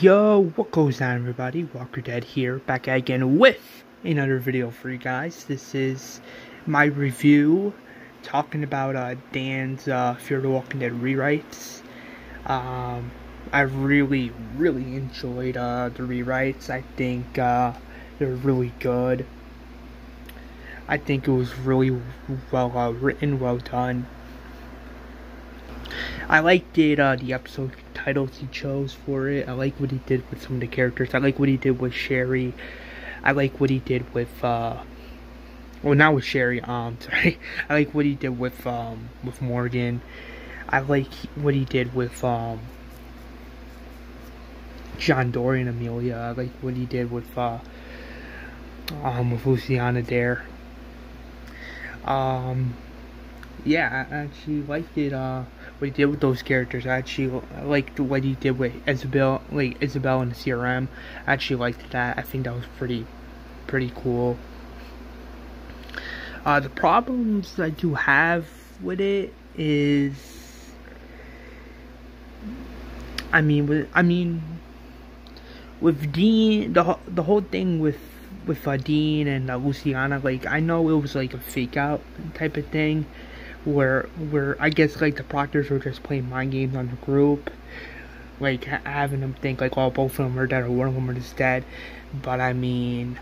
Yo, what goes on, everybody? TWD here, back again with another video for you guys. This is my review talking about Dan's Fear the Walking Dead rewrites. I really enjoyed the rewrites. I think they're really good. I think it was really well written, well done. I liked it, the episode titles he chose for it. I like what he did with some of the characters. I like what he did with Sherry. I like what he did with, well, not with Sherry, sorry. I like what he did with Morgan. I like what he did with, John Dory and Amelia. I like what he did with Luciana there. Yeah, I actually liked it, what he did with those characters. I actually liked what he did with Isabel, Isabel and the CRM. I actually liked that. I think that was pretty cool. The problems I do have with it is, with Dean, the whole thing with Dean and Luciana, like, I know it was like a fake out type of thing, where I guess like the proctors were just playing mind games on the group, like having them think like, oh, both of them are dead or one of them is dead. But I mean,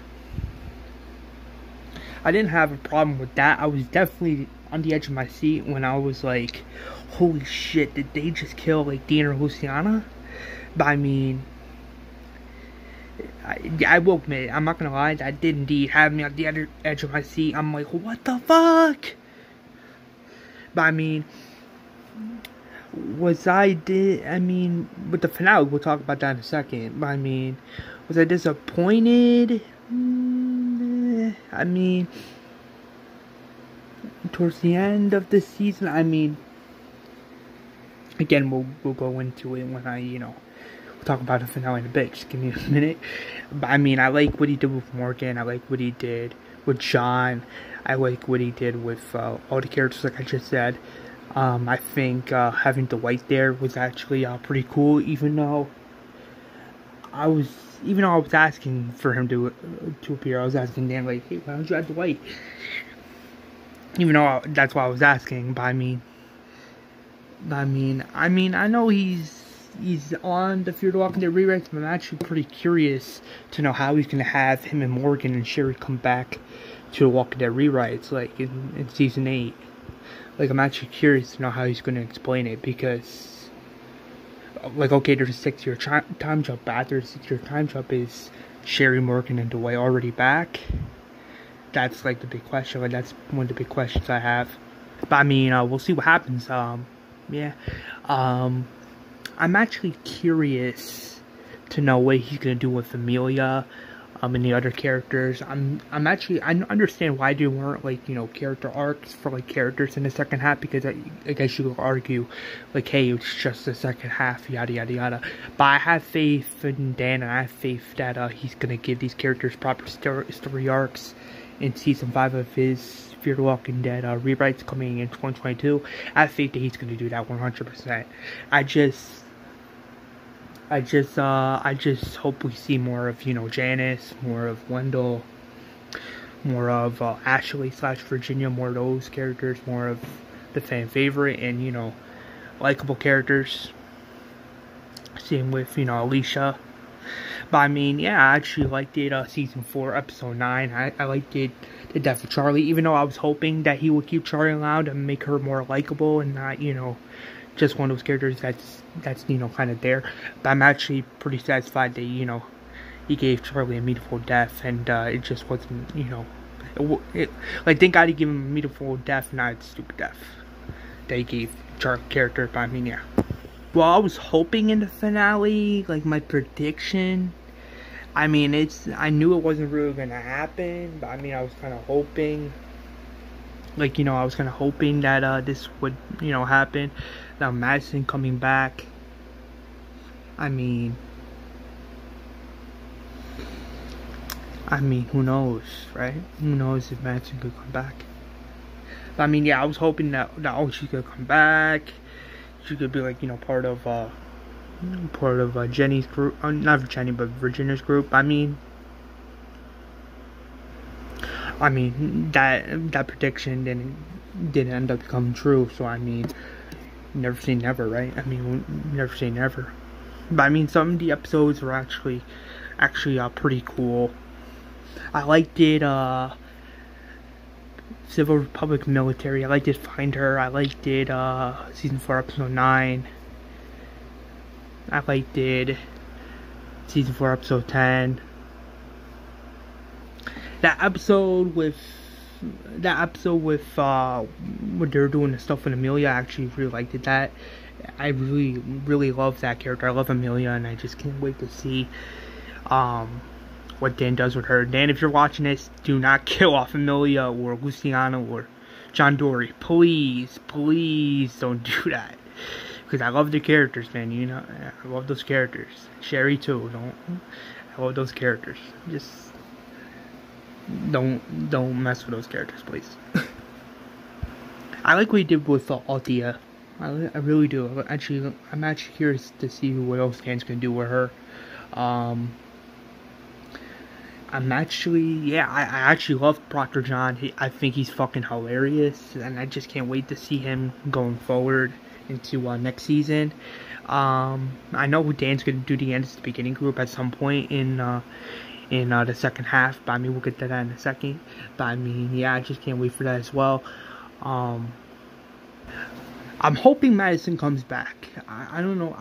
I didn't have a problem with that. I was definitely on the edge of my seat when I was like, holy shit, did they just kill like Dean or Luciana? But I mean, I will admit, I'm not gonna lie, that did indeed have me on the edge of my seat. I'm like, what the fuck? But I mean, with the finale, we'll talk about that in a second. But I mean, was I disappointed? I mean, towards the end of the season, I mean, again, we'll go into it when we'll talk about the finale in a bit. Just give me a minute. But I mean, I like what he did with Morgan. I like what he did with John. I like what he did with all the characters, like I just said. I think having Dwight there was actually pretty cool, even though I was asking for him to appear. I was asking Dan, like, hey, why don't you add Dwight? Even though that's why I was asking. But I mean, I know he's on the Fear the Walking Dead rewrites, but I'm actually pretty curious to know how he's gonna have him and Morgan and Sherry come back to the Walking Dead rewrites, like in season 8. Like, I'm actually curious to know how he's gonna explain it, because, like, okay, there's a 6-year time jump, but after the 6-year time jump, is Sherry, Morgan, and Dwight already back? That's like the big question. Like, that's one of the big questions I have. But I mean, we'll see what happens. Yeah. I'm actually curious to know what he's gonna do with Amelia, and the other characters. I understand why there weren't, like, character arcs for, like, characters in the second half, because I guess you could argue, like, hey, it's just the second half, yada yada yada. But I have faith in Dan, and I have faith that he's gonna give these characters proper story arcs in season 5 of his Fear the Walking Dead rewrites coming in 2022. I have faith that he's gonna do that 100%. I just hope we see more of, Janice, more of Wendell, more of Ashley / Virginia, more of those characters, more of the fan favorite and, likable characters. Same with, Alicia. But I mean, yeah, I actually liked it, season 4, episode 9. I liked it, the death of Charlie, even though I was hoping that he would keep Charlie around and make her more likable and not, just one of those characters that's kind of there. But I'm actually pretty satisfied that, he gave Charlie a meaningful death, and it just wasn't, like, thank God he gave him a meaningful death, not a stupid death that he gave Charlie character. But I mean, yeah. Well, I was hoping in the finale, like, my prediction, I mean, I knew it wasn't really gonna happen, but I mean, I was kind of hoping, like, I was kind of hoping that this would, happen. Now, Madison coming back, I mean, who knows, right? Who knows if Madison could come back? But I mean, yeah, I was hoping that she's gonna come back. She could be, like, part of part of Jenny's group, not Jenny, but Virginia's group. I mean, that prediction didn't end up becoming true. So I mean, never say never, right? I mean, never say never. But I mean, some of the episodes were actually pretty cool. I liked it. Civil Republic military. I liked it. Find Her. I liked it. Season 4, episode 9. I liked it. Season 4, episode 10. That episode with when they're doing the stuff with Amelia, I actually really liked it. That I really love that character. I love Amelia, and I just can't wait to see what Dan does with her. Dan, if you're watching this, do not kill off Amelia or Luciano or John Dory. Please don't do that. Because I love the characters, man. You know, I love those characters. Sherry too. I love those characters. Just don't mess with those characters, please. I like what he did with Althea. I really do. I'm actually curious to see what else Dan's gonna do with her. I actually love Proctor John. I think he's fucking hilarious, and I just can't wait to see him going forward into next season. I know Dan's gonna do the end of the beginning group at some point in the second half, but I mean, we'll get to that in a second. But I mean, yeah, I just can't wait for that as well. I'm hoping Madison comes back. I don't know.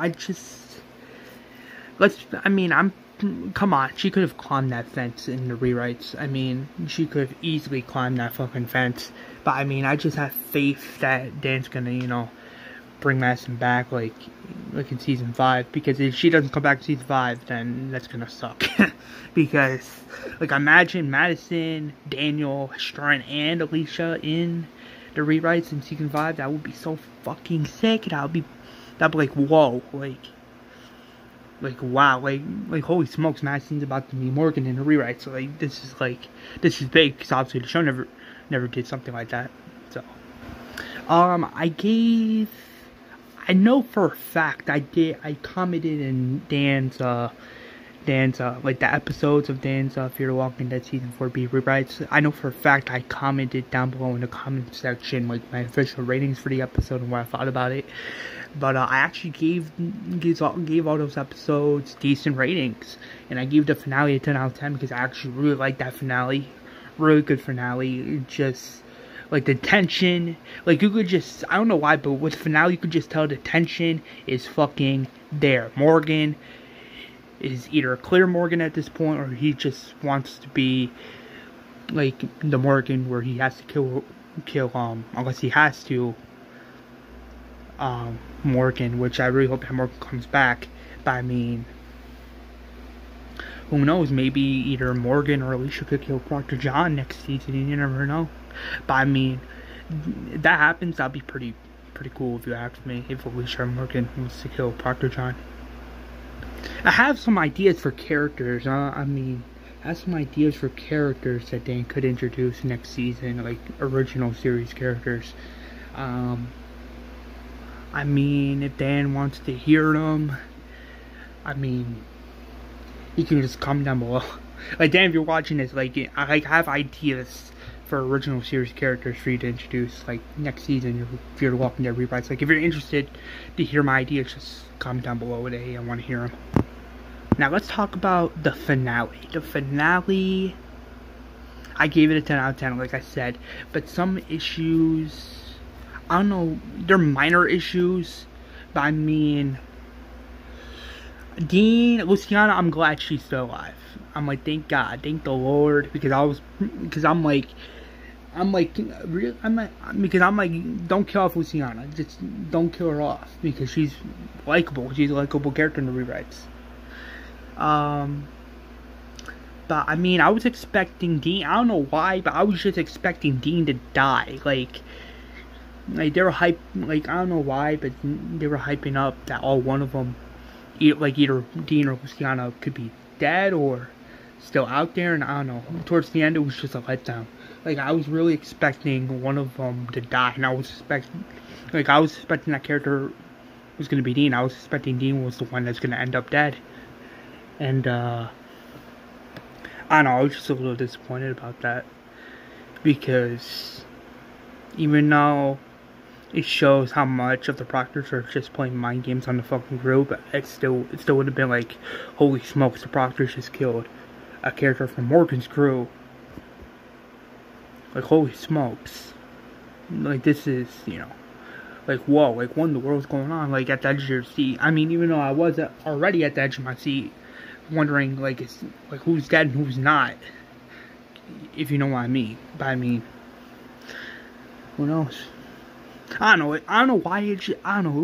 Come on. She could have climbed that fence in the rewrites. I mean, she could have easily climbed that fucking fence. But I mean, I just have faith that Dan's gonna, you know, bring Madison back like in season 5. Because if she doesn't come back in season 5, then that's gonna suck. Because, like, imagine Madison, Daniel, Strand, and Alicia in the rewrites in season 5. That would be so fucking sick. That'd be like, whoa, like wow, like holy smokes, Madison's about to be Morgan in the rewrites. So this is big, because obviously the show never did something like that. So I know for a fact I commented in Dan's like the episodes of Dan's Fear the Walking Dead season 4B rewrites. I know for a fact I commented down below in the comment section like my official ratings for the episode and what I thought about it. But I actually gave all those episodes decent ratings, and I gave the finale a 10 out of 10 because I actually really liked that finale. Really good finale. Just like the tension, like you could just, I don't know why, but with the finale you could just tell the tension is fucking there. Morgan is either a clear Morgan at this point, or he just wants to be like the Morgan where he has to kill unless he has to Morgan, which I really hope that Morgan comes back. But I mean, who knows, maybe either Morgan or Alicia could kill Proctor John next season, you never know. But I mean, if that happens, that'd be pretty cool if you ask me, if Alicia or Morgan wants to kill Proctor John. I have some ideas for characters. I have some ideas for characters that Dan could introduce next season, like original series characters. I mean, if Dan wants to hear them, I mean, you can just comment down below. Like, Dan, if you're watching this, like, I have ideas for original series characters for you to introduce, like, next season, if you're Walking Dead rewrites. Like, if you're interested to hear my ideas, just comment down below with hey, I want to hear them. Now, let's talk about the finale. The finale, I gave it a 10 out of 10, like I said. But some issues, I don't know, they're minor issues. But I mean, Luciana, I'm glad she's still alive. I'm like, thank God, thank the Lord, because I'm like, don't kill off Luciana, just don't kill her off, because she's likable. She's a likable character in the rewrites. But I mean, I was expecting Dean. I don't know why, but I was just expecting Dean to die. Like they were hype. Like, I don't know why, but they were hyping up that all one of them, either Dean or Luciana, could be dead or still out there. And I don't know. Towards the end, it was just a letdown. Like, I was really expecting one of them to die, and I was expecting that character was gonna be Dean. I was suspecting Dean was the one that's gonna end up dead. And I don't know, I was just a little disappointed about that. Because even though it shows how much of the Proctors are just playing mind games on the fucking group, it still would have been like, holy smokes, the Proctors just killed a character from Morgan's crew. Like, holy smokes. Like, this is, you know, like, whoa, like, what in the world's going on? Like, at the edge of your seat. I mean, even though I was already at the edge of my seat, wondering, like, who's dead and who's not. If you know what I mean. But I mean, who knows? I don't know why I don't know,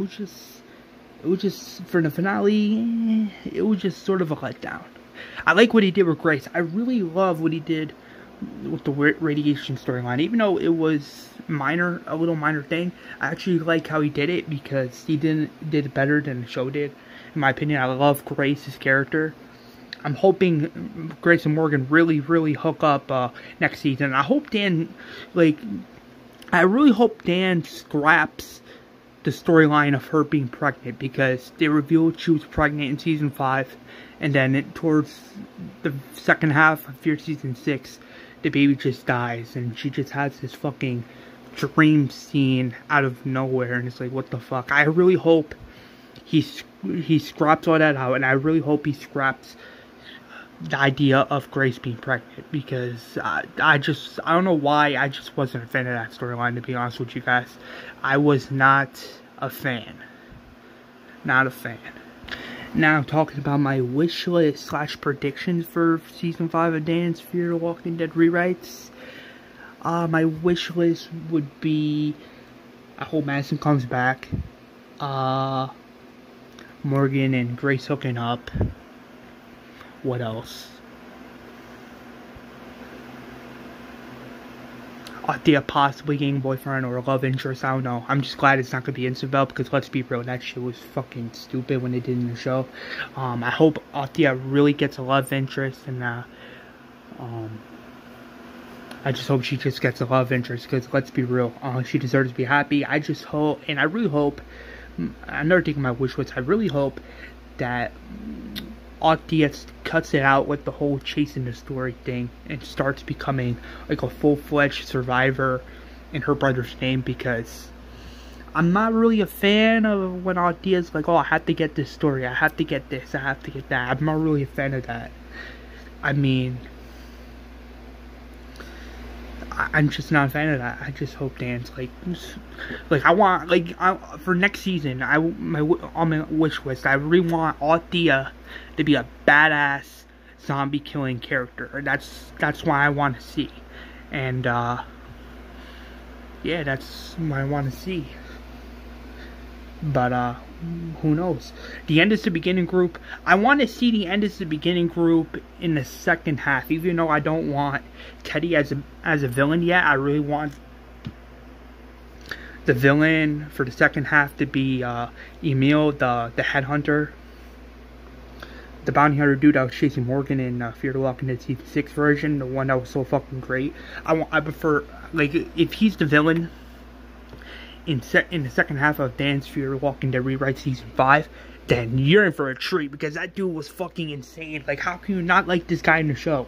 it was just, for the finale, it was just sort of a letdown. I like what he did with Grace. I really love what he did with the radiation storyline. Even though it was a little minor thing, I actually like how he did it, because he did it better than the show did. In my opinion, I love Grace's character. I'm hoping Grace and Morgan really hook up next season. I hope Dan, I really hope Dan scraps the storyline of her being pregnant, because they revealed she was pregnant in season 5, and then towards the second half of Fear season 6, the baby just dies, and she just has this fucking dream scene out of nowhere, and it's like, what the fuck? I really hope he scraps all that out, and I really hope he scraps the idea of Grace being pregnant, because I don't know why, I just wasn't a fan of that storyline, to be honest with you guys. I was not a fan. Not a fan. Now, talking about my wish list / predictions for season 5 of Dan's Fear the Walking Dead rewrites. My wish list would be, I hope Madison comes back. Morgan and Grace hooking up. What else? Thea possibly getting a boyfriend or a love interest, I don't know. I'm just glad it's not going to be Isabel, because let's be real, that shit was fucking stupid when they did in the show. I hope Thea really gets a love interest, and I just hope she just gets a love interest, because let's be real, she deserves to be happy. I just hope, and I really hope, another thing on my wish list, I really hope that Thea cuts it out with the whole chasing the story thing and starts becoming like a full-fledged survivor in her brother's name, because I'm not really a fan of when Thea's like, oh, I have to get this story, I have to get this, I have to get that. I'm not really a fan of that. I mean, I'm just not a fan of that. I just hope Dan's I want, for next season, on my wish list, I really want Thea to be a badass zombie killing character. That's what I want to see, and yeah, that's what I want to see. But who knows? The End is the Beginning group. I want to see the End is the Beginning group in the second half. Even though I don't want Teddy as a villain yet, I really want the villain for the second half to be Emil, the headhunter, the bounty hunter dude that was chasing Morgan in Fear the Walking Dead season 6 version, the one that was so fucking great. I prefer, if he's the villain in the second half of Dan's Fear the Walking Dead rewrite season 5, then you're in for a treat, because that dude was fucking insane. How can you not like this guy in the show?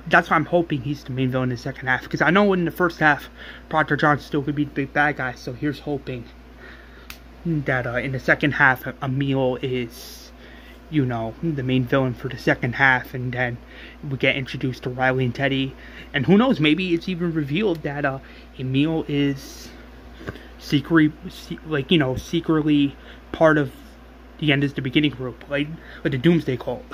That's why I'm hoping he's the main villain in the second half, because I know in the first half, Proctor John still could be the big bad guy, so here's hoping that in the second half, Emil is, you know, the main villain for the second half, and then we get introduced to Riley and Teddy, and who knows, maybe it's even revealed that Emil is secretly part of the End is the Beginning group, like the Doomsday Cult.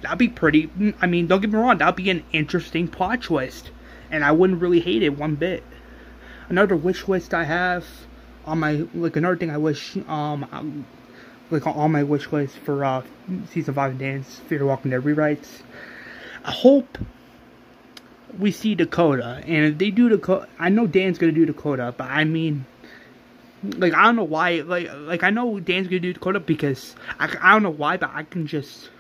That'd be pretty, I mean, don't get me wrong, that'd be an interesting plot twist, and I wouldn't really hate it one bit. Another wish list I have on my, another thing I wish, on my wish list for season 5 of Dan's Fear the Walking Dead rewrites, I hope we see Dakota, and if they do Dakota, I know Dan's gonna do Dakota, but I mean, I don't know why, I know Dan's gonna do Dakota, because I don't know why, but I can just,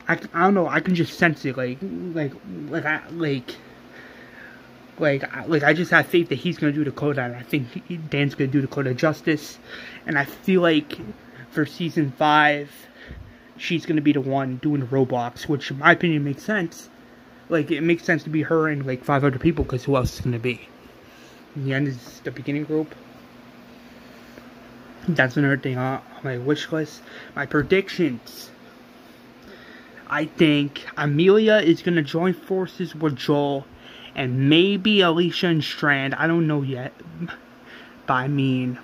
I don't know, I can just sense it, I just have faith that he's gonna do Dakota, and I think Dan's gonna do Dakota justice. And I feel like for season 5, she's gonna be the one doing the Roblox, which in my opinion makes sense. Like, it makes sense to be her and like 5 other people, because who else is gonna be? In the end is the beginning group. That's another thing on my wish list. My predictions. I think Amelia is gonna join forces with Joel. And maybe Alicia and Strand. I don't know yet. But I mean,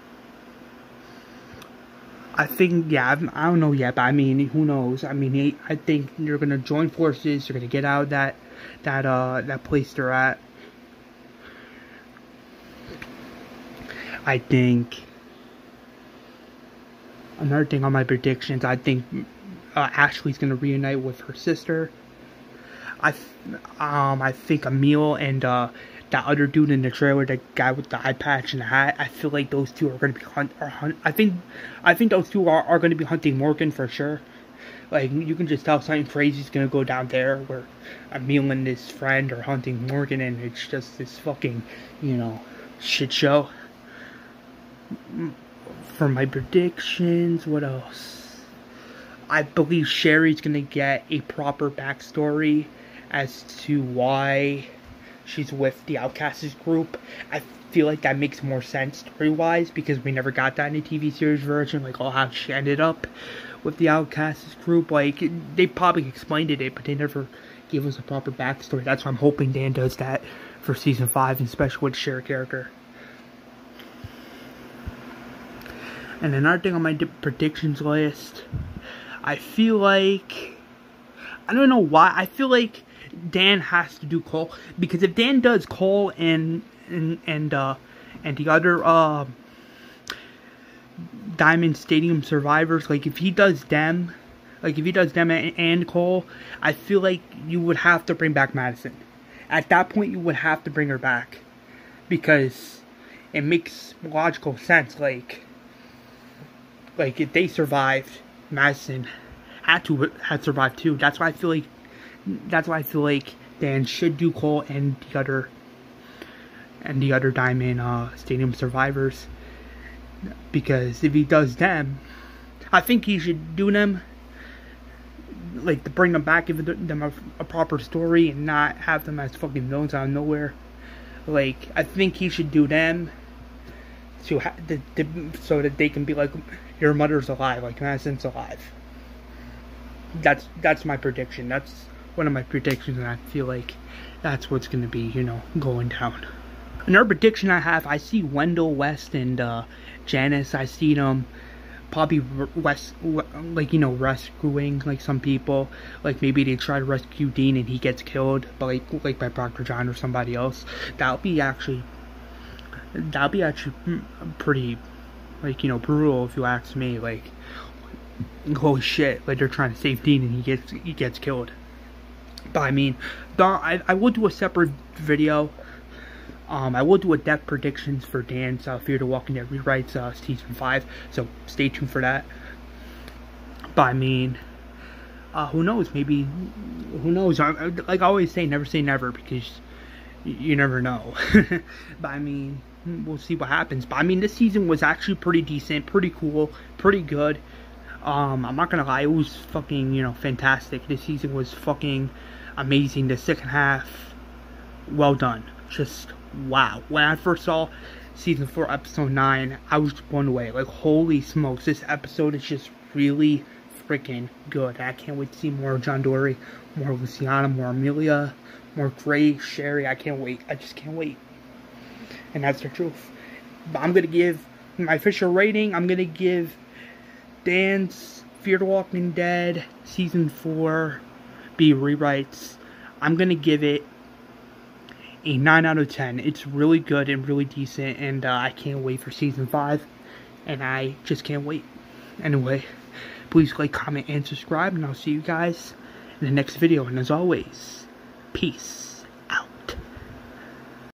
I think, yeah, I don't know yet. But I mean, who knows? I mean, I think they're gonna join forces. They're gonna get out of that place they're at. I think another thing on my predictions. I think Ashley's gonna reunite with her sister. I think Emil and that other dude in the trailer, that guy with the eye patch and the hat, I feel like those two are going to be I think those two are going to be hunting Morgan for sure. Like, you can just tell something crazy is going to go down there, where Emil and his friend are hunting Morgan, and it's just this fucking, you know, shit show. For my predictions, what else? I believe Sherry's going to get a proper backstory as to why she's with the Outcasts group. I feel like that makes more sense story-wise, because we never got that in the TV series version, like, how she ended up with the Outcasts group. Like, they probably explained it, but they never gave us a proper backstory. That's why I'm hoping Dan does that for season 5, and especially with Sherry character. And another thing on my predictions list, I feel like, I don't know why, I feel like Dan has to do Cole, because if Dan does Cole and the other Diamond Stadium survivors, like if he does them and Cole, I feel like you would have to bring back Madison. At that point, you would have to bring her back, because it makes logical sense. Like if they survived, Madison had survived too. That's why I feel like Dan should do Cole and the other Diamond Stadium survivors, because if he does them, I think he should do them, like, to bring them back, give them a proper story, and not have them as fucking villains out of nowhere. Like, I think he should do them so that they can be like, your mother's alive, like Madison's alive. That's my prediction. That's one of my predictions, and I feel like that's what's going to be, you know, going down. Another prediction I have, I see Wendell, West, and Janice. I see them probably rescuing, like, some people. Like, maybe they try to rescue Dean and he gets killed, but like by Dr. John or somebody else. That'll be actually pretty, like, you know, brutal, if you ask me. Like, holy shit, like, they're trying to save Dean and he gets killed. But I mean, I will do a separate video. I will do a death predictions for Dan's Fear the Walking Dead rewrites season 5, so stay tuned for that. But I mean, who knows? Maybe, who knows? Like I always say never, because you never know. But I mean, we'll see what happens. But I mean, this season was actually pretty decent, pretty cool, pretty good. I'm not gonna lie, it was fucking, you know, fantastic. This season was fucking amazing. The second half, well done. Just wow. When I first saw season 4 episode 9, I was blown away. Like, holy smokes, this episode is just really freaking good. I can't wait to see more of John Dory, more Luciana, more Amelia, more Grace, Sherry. I can't wait. I just can't wait. And that's the truth. But I'm gonna give my official rating. I'm gonna give Dan's Fear the Walking Dead season 4 B rewrites, I'm gonna give it a 9 out of 10. It's really good and really decent, and I can't wait for season 5, and I just can't wait. Anyway, please like, comment, and subscribe, and I'll see you guys in the next video. And as always, peace.